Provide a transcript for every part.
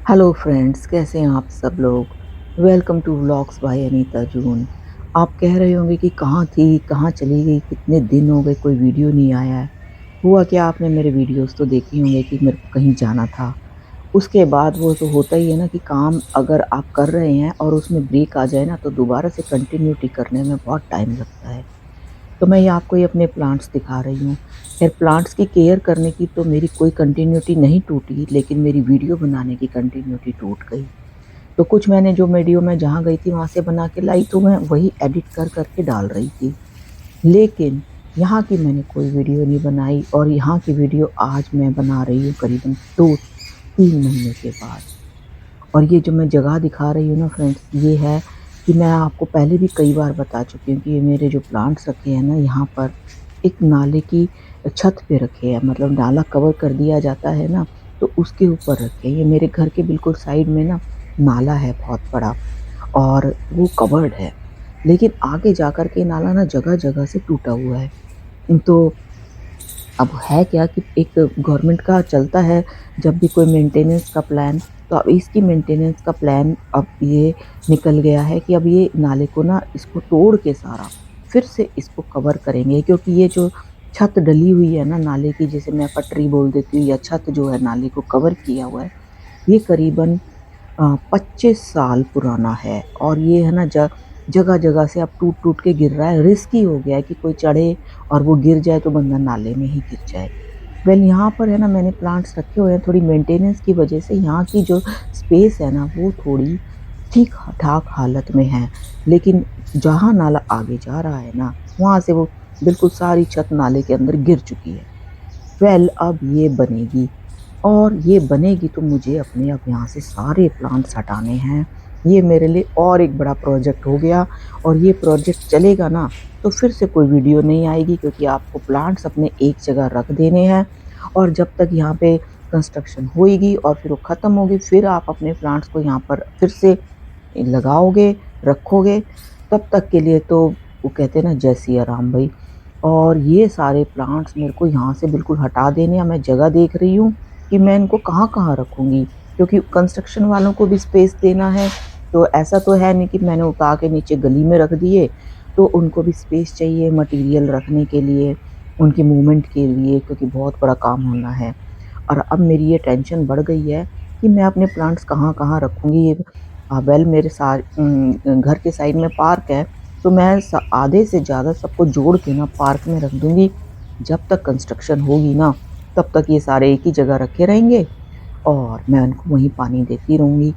Hello friends, कैसे हैं आप सब लोग। Welcome to vlogs by Anita June. आप कह रहे होंगे कि कहाँ थी, कहाँ चली गई, कितने दिन हो गए कोई वीडियो नहीं आया है। हुआ क्या, आपने मेरे वीडियोस तो देखे होंगे कि मेरे को कहीं जाना था। उसके बाद वो तो होता ही है ना कि काम अगर आप कर रहे हैं और उसमें ब्रेक आ जाए ना तो दोबारा से कंटिन्यूटी करने में बहुत टाइम लगता है। तो मैं ये आपको ये अपने प्लांट्स दिखा रही हूँ। खैर, प्लांट्स की केयर करने की तो मेरी कोई कंटिन्यूटी नहीं टूटी, लेकिन मेरी वीडियो बनाने की कंटिन्यूटी टूट गई। तो कुछ मैंने जो वीडियो मैं जहाँ गई थी वहाँ से बना के लाई तो मैं वही एडिट कर करके डाल रही थी। लेकिन यहाँ की मैंने कोई वीडियो नहीं बनाई और यहाँ की वीडियो आज मैं बना रही हूँ करीबन 2-3 महीने के बाद। और ये जो मैं जगह दिखा रही हूँ ना फ्रेंड्स, ये है कि मैं आपको पहले भी कई बार बता चुकी हूँ कि ये मेरे जो प्लांट्स रखे हैं ना यहाँ पर एक नाले की छत पे रखे हैं। मतलब नाला कवर कर दिया जाता है ना, तो उसके ऊपर रखे हैं। ये मेरे घर के बिल्कुल साइड में ना नाला है बहुत बड़ा, और वो कवर्ड है। लेकिन आगे जाकर के नाला ना जगह जगह से टूटा हुआ है। तो अब है क्या कि एक गवर्नमेंट का चलता है जब भी कोई मेंटेनेंस का प्लान, तो अब इसकी मेंटेनेंस का प्लान अब ये निकल गया है कि अब ये नाले को ना इसको तोड़ के सारा फिर से इसको कवर करेंगे, क्योंकि ये जो छत डली हुई है ना नाले की, जिसे मैं पटरी बोल देती हूँ, या छत जो है नाले को कवर किया हुआ है, ये करीबन 25 साल पुराना है। और ये है ना जगह जगह से अब टूट टूट के गिर रहा है। रिस्की हो गया है कि कोई चढ़े और वो गिर जाए तो बंदा नाले में ही गिर जाए। वेल, यहाँ पर है ना मैंने प्लांट्स रखे हुए हैं, थोड़ी मेंटेनेंस की वजह से यहाँ की जो स्पेस है ना वो थोड़ी ठीक ठाक हालत में है। लेकिन जहाँ नाला आगे जा रहा है ना वहाँ से वो बिल्कुल सारी छत नाले के अंदर गिर चुकी है। वेल, अब ये बनेगी, और ये बनेगी तो मुझे अपने अब यहाँ से सारे प्लांट्स हटाने हैं। ये मेरे लिए और एक बड़ा प्रोजेक्ट हो गया। और ये प्रोजेक्ट चलेगा ना तो फिर से कोई वीडियो नहीं आएगी, क्योंकि आपको प्लांट्स अपने एक जगह रख देने हैं। और जब तक यहाँ पे कंस्ट्रक्शन होएगी और फिर वो ख़त्म होगी, फिर आप अपने प्लांट्स को यहाँ पर फिर से लगाओगे, रखोगे। तब तक के लिए तो वो कहते हैं ना, जय सिया राम भाई। और ये सारे प्लांट्स मेरे को यहाँ से बिल्कुल हटा देने हैं। मैं जगह देख रही हूँ कि मैं इनको कहाँ-कहाँ रखूँगी, क्योंकि कंस्ट्रक्शन वालों को भी स्पेस देना है। तो ऐसा तो है नहीं कि मैंने उठा के नीचे गली में रख दिए, तो उनको भी स्पेस चाहिए मटीरियल रखने के लिए, उनकी मूवमेंट के लिए, क्योंकि बहुत बड़ा काम होना है। और अब मेरी ये टेंशन बढ़ गई है कि मैं अपने प्लांट्स कहाँ-कहाँ रखूँगी। ये वेल, मेरे घर के साइड में पार्क है, तो मैं आधे से ज़्यादा सबको जोड़ के ना पार्क में रख दूँगी। जब तक कंस्ट्रक्शन होगी ना तब तक ये सारे एक ही जगह रखे रहेंगे और मैं उनको वहीं पानी देती रहूँगी।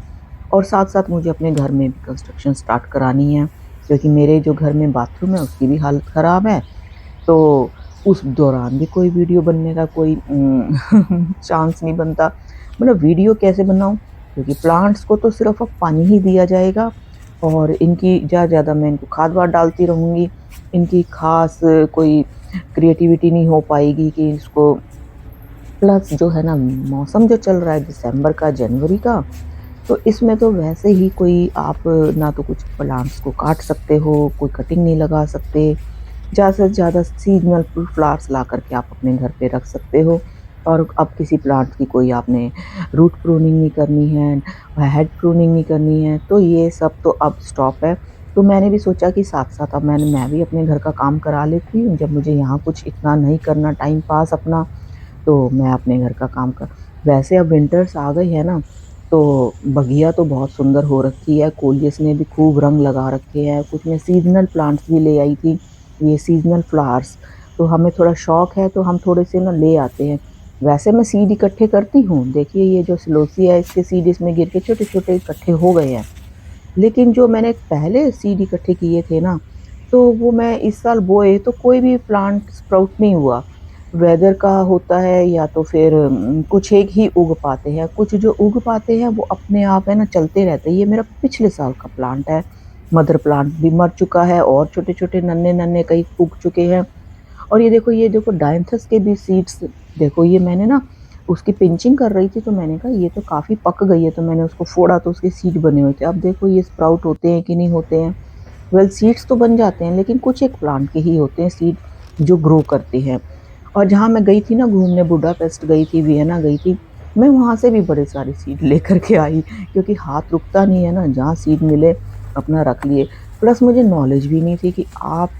और साथ-साथ मुझे अपने घर में भी कंस्ट्रक्शन स्टार्ट करानी है, क्योंकि मेरे जो घर में बाथरूम है उसकी भी हालत ख़राब है। तो उस दौरान भी कोई वीडियो बनने का कोई चांस नहीं बनता। मतलब वीडियो कैसे बनाऊँ? क्योंकि प्लांट्स को तो सिर्फ़ अब पानी ही दिया जाएगा, और इनकी ज़्यादा मैं इनको खाद-वाद डालती रहूँगी। इनकी ख़ास कोई क्रिएटिविटी नहीं हो पाएगी कि इसको, प्लस जो है ना मौसम जो चल रहा है दिसंबर का, जनवरी का, तो इसमें तो वैसे ही कोई आप ना तो कुछ प्लांट्स को काट सकते हो, कोई कटिंग नहीं लगा सकते। ज़्यादा से ज़्यादा सीज़नल फ्लावर्स ला कर के आप अपने घर पे रख सकते हो। और अब किसी प्लांट की कोई आपने रूट प्रूनिंग नहीं करनी है, हेड प्रूनिंग नहीं करनी है, तो ये सब तो अब स्टॉप है। तो मैंने भी सोचा कि साथ-साथ अब मैं भी अपने घर का काम करा लेती हूँ। जब मुझे यहाँ कुछ इतना नहीं करना टाइम पास अपना, तो मैं अपने घर का काम कर, वैसे अब विंटर्स आ गई है ना, तो बगिया तो बहुत सुंदर हो रखी है। कोलियस ने भी खूब रंग लगा रखे हैं। कुछ मैं सीज़नल प्लांट्स भी ले आई थी, ये सीज़नल फ्लावर्स। तो हमें थोड़ा शौक है तो हम थोड़े से ना ले आते हैं। वैसे मैं सीड इकट्ठे करती हूँ। देखिए, ये जो सिलोसी है इसके सीड इसमें गिर के छोटे-छोटे इकट्ठे हो गए हैं। लेकिन जो मैंने पहले सीड इकट्ठे किए थे ना, तो वो मैं इस साल बोए तो कोई भी प्लांट स्प्राउट नहीं हुआ। वेदर का होता है, या तो फिर कुछ एक ही उग पाते हैं, कुछ जो उग पाते हैं वो अपने आप है ना चलते रहते हैं। ये मेरा पिछले साल का प्लांट है। मदर प्लांट भी मर चुका है और छोटे-छोटे नन्हे-नन्हे कई उग चुके हैं। और ये देखो डायंथस के भी सीड्स, देखो ये मैंने ना उसकी पिंचिंग कर रही थी तो मैंने कहा ये तो काफ़ी पक गई है, तो मैंने उसको फोड़ा तो उसके सीड बने हुए थे। अब देखो ये स्प्राउट होते हैं कि नहीं होते हैं। वेल, सीड्स तो बन जाते हैं, लेकिन कुछ एक प्लांट के ही होते हैं सीड जो ग्रो करते हैं। और जहाँ मैं गई थी ना घूमने, बुडापेस्ट गई थी, वियना गई थी, मैं वहाँ से भी बड़े सारे सीड लेकर के आई, क्योंकि हाथ रुकता नहीं है ना, जहाँ सीड मिले अपना रख लिए। प्लस मुझे नॉलेज भी नहीं थी कि आप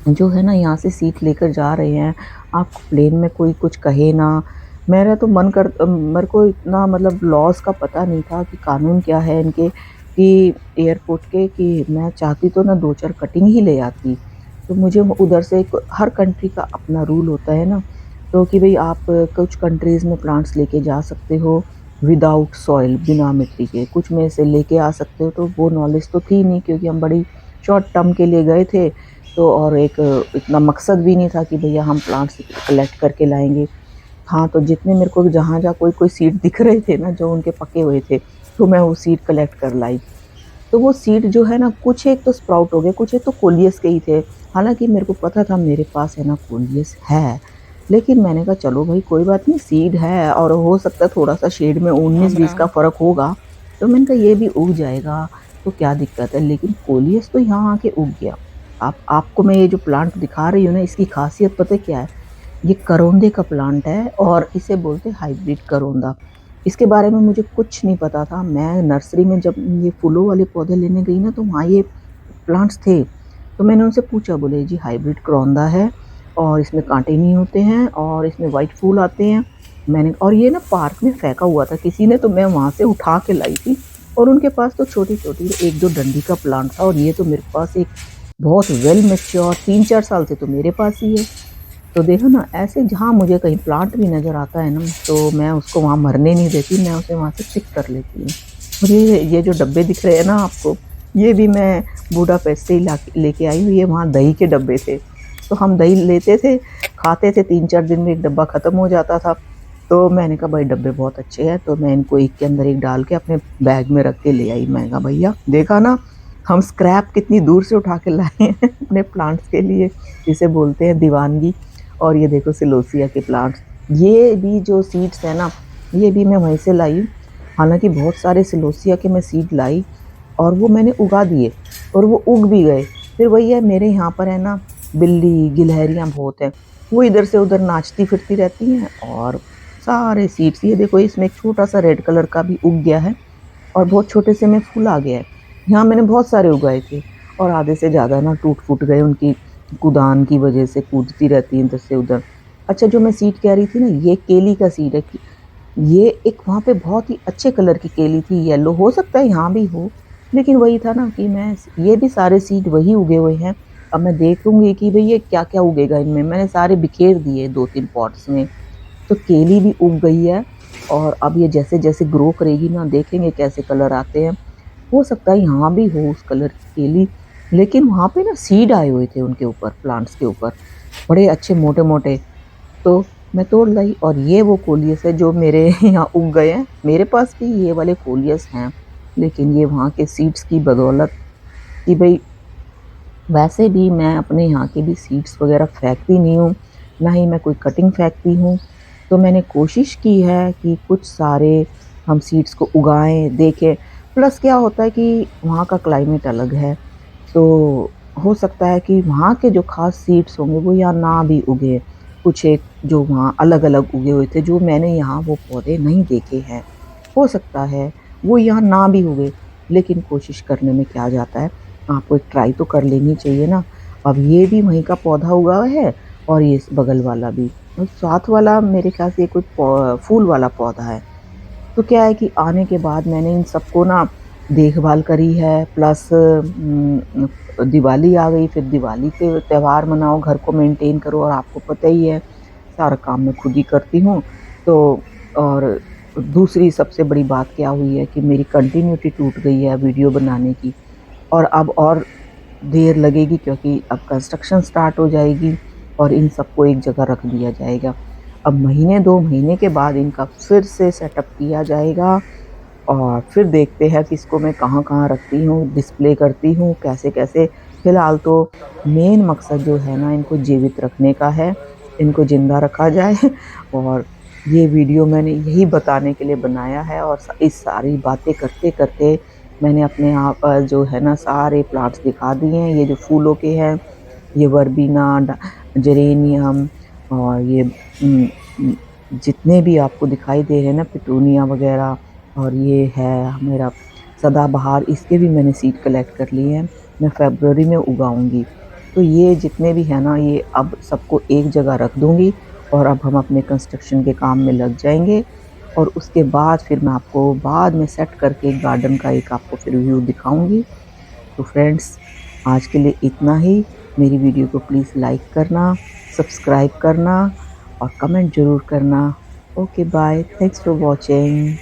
जो है ना यहाँ से सीट लेकर जा रहे हैं, आपको प्लेन में कोई कुछ कहे ना। मेरा तो मन कर मेरे को इतना मतलब लॉज़ का पता नहीं था कि कानून क्या है इनके, कि एयरपोर्ट के, कि मैं चाहती तो ना 2-4 कटिंग ही ले आती। तो मुझे उधर से हर कंट्री का अपना रूल होता है ना, तो कि भई आप कुछ कंट्रीज़ में प्लांट्स लेके जा सकते हो विदाउट सॉइल, बिना मिट्टी के, कुछ में से लेके आ सकते हो। तो वो नॉलेज तो थी नहीं, क्योंकि हम बड़ी शॉर्ट टर्म के लिए गए थे। तो और एक इतना मकसद भी नहीं था कि भैया हम प्लांट्स कलेक्ट करके लाएँगे। हाँ, तो जितने मेरे को जहाँ-जहाँ कोई-कोई सीड दिख रहे थे ना जो उनके पके हुए थे, तो मैं वो सीड कलेक्ट कर लाई। तो वो सीड जो है ना, कुछ एक तो स्प्राउट हो गए, कुछ एक तो कोलियस के ही थे। हालाँकि मेरे को पता था मेरे पास है ना कोलियस है, लेकिन मैंने कहा चलो भई कोई बात नहीं, सीड है और हो सकता है थोड़ा-सा शेड में राम 19-20 का राम। फ़र्क होगा, तो मैंने कहा ये भी उग जाएगा, तो क्या दिक्कत है। लेकिन कोलियस तो यहाँ आके उग गया। आपको मैं ये जो प्लांट दिखा रही हूँ ना, इसकी ख़ासियत पता है क्या है? ये करोंदे का प्लांट है और इसे बोलते हैं हाइब्रिड करोंदा। इसके बारे में मुझे कुछ नहीं पता था। मैं नर्सरी में जब ये फूलों वाले पौधे लेने गई ना, तो वहाँ ये प्लांट्स थे। तो मैंने उनसे पूछा, बोले जी हाइब्रिड करोंदा है और इसमें काँटे नहीं होते हैं और इसमें व्हाइट फूल आते हैं। मैंने और ये ना पार्क में फेंका हुआ था किसी ने, तो मैं वहाँ से उठा के लाई थी। और उनके पास तो छोटी-छोटी 1-2 डंडी का प्लांट था, और ये तो मेरे पास एक बहुत वेल मैच्योर 3-4 साल से तो मेरे पास ही है। तो देखो ना, ऐसे जहाँ मुझे कहीं प्लांट भी नज़र आता है ना, तो मैं उसको वहाँ मरने नहीं देती, मैं उसे वहाँ से पिक कर लेती हूँ। और ये जो डब्बे दिख रहे हैं ना आपको, ये भी मैं बूडापेस्ट से ही लेके आई हुई है। वहाँ दही के डब्बे थे, तो हम दही लेते थे, खाते थे, 3-4 दिन में एक डब्बा ख़त्म हो जाता था। तो मैंने कहा भाई डब्बे बहुत अच्छे हैं, तो मैं इनको एक के अंदर एक डाल के अपने बैग में रख के ले आई। मैंने कहा भैया देखा ना, हम स्क्रैप कितनी दूर से उठा के लाए हैं अपने प्लांट्स के लिए, जिसे बोलते हैं दीवानगी। और ये देखो सिलोसिया के प्लांट्स, ये भी जो सीड्स है ना, ये भी मैं वहीं से लाई। हालाँकि बहुत सारे सिलोसिया के मैं सीड लाई और वो मैंने उगा दिए और वो उग भी गए। फिर वही है, मेरे यहाँ पर है ना बिल्ली, गिलहरियाँ बहुत हैं, वो इधर से उधर नाचती फिरती रहती हैं और सारे सीड्स, ये देखो इसमें एक छोटा-सा रेड कलर का भी उग गया है और बहुत छोटे से में फूल आ गया है। यहाँ मैंने बहुत सारे उगाए थे और आधे से ज़्यादा ना टूट-फूट गए, उनकी कूदान की वजह से कूदती रहती हैं इधर से उधर। अच्छा, जो मैं सीड कह रही थी ना, ये केली का सीड है। कि ये एक वहाँ पे बहुत ही अच्छे कलर की केली थी, येलो, हो सकता है यहाँ भी हो, लेकिन वही था ना कि मैं ये भी सारे सीड वही उगे हुए हैं। अब मैं देखूँगी कि भई ये क्या-क्या उगेगा इनमें। मैंने सारे बिखेर दिए 2-3 पॉट्स में। तो केली भी उग गई है और अब ये जैसे-जैसे ग्रो करेगी ना, देखेंगे कैसे कलर आते हैं। हो सकता है यहाँ भी हो उस कलर की केली, लेकिन वहाँ पे ना सीड आए हुए थे उनके ऊपर, प्लांट्स के ऊपर, बड़े अच्छे मोटे-मोटे। तो मैं तोड़ लाई और ये वो कोलियस है जो मेरे यहाँ उग गए हैं। मेरे पास भी ये वाले कोलियस हैं, लेकिन ये वहाँ के सीड्स की बदौलत, कि भई वैसे भी मैं अपने यहाँ के भी सीड्स वग़ैरह फेंकती नहीं हूँ, ना ही मैं कोई कटिंग फेंकती हूँ। तो मैंने कोशिश की है कि कुछ सारे हम सीड्स को उगाएँ, देखें। प्लस क्या होता है कि वहाँ का क्लाइमेट अलग है, तो हो सकता है कि वहाँ के जो ख़ास सीड्स होंगे वो यहाँ ना भी उगे। कुछ एक जो वहाँ अलग-अलग उगे हुए थे, जो मैंने यहाँ वो पौधे नहीं देखे हैं। हो सकता है वो यहाँ ना भी उगे, लेकिन कोशिश करने में क्या जाता है, आपको एक ट्राई तो कर लेनी चाहिए ना। अब ये भी वहीं का पौधा उगा है और ये बगल वाला भी, और साथ वाला मेरे ख़्याल से ये कोई फूल वाला पौधा है। तो क्या है कि आने के बाद मैंने इन सबको ना देखभाल करी है, प्लस दिवाली आ गई, फिर दिवाली पे त्योहार मनाओ, घर को मेंटेन करो, और आपको पता ही है सारा काम मैं खुद ही करती हूँ। तो और दूसरी सबसे बड़ी बात क्या हुई है कि मेरी कंटिन्यूटी टूट गई है वीडियो बनाने की, और अब और देर लगेगी, क्योंकि अब कंस्ट्रक्शन स्टार्ट हो जाएगी और इन सबको एक जगह रख दिया जाएगा। अब महीने 2 महीने के बाद इनका फिर से सेटअप किया जाएगा और फिर देखते हैं कि इसको मैं कहाँ-कहाँ रखती हूँ, डिस्प्ले करती हूँ, कैसे-कैसे। फ़िलहाल तो मेन मकसद जो है ना, इनको जीवित रखने का है, इनको ज़िंदा रखा जाए और ये वीडियो मैंने यही बताने के लिए बनाया है। और इस सारी बातें करते-करते मैंने अपने आप जो है ना सारे प्लांट्स दिखा दिए हैं। ये जो फूलों के हैं, ये वर्बेना, जेरेनियम और ये जितने भी आपको दिखाई दे रहे हैं ना पिटूनिया वगैरह, और ये है मेरा सदाबहार, इसके भी मैंने सीड कलेक्ट कर लिए हैं, मैं फ़रवरी में उगाऊँगी। तो ये जितने भी हैं ना, ये अब सबको एक जगह रख दूँगी और अब हम अपने कंस्ट्रक्शन के काम में लग जाएँगे और उसके बाद फिर मैं आपको बाद में सेट करके गार्डन का एक आपको फिर व्यू दिखाऊँगी। तो फ्रेंड्स, आज के लिए इतना ही। मेरी वीडियो को प्लीज़ लाइक करना, सब्सक्राइब करना और कमेंट ज़रूर करना। Okay bye, thanks for watching.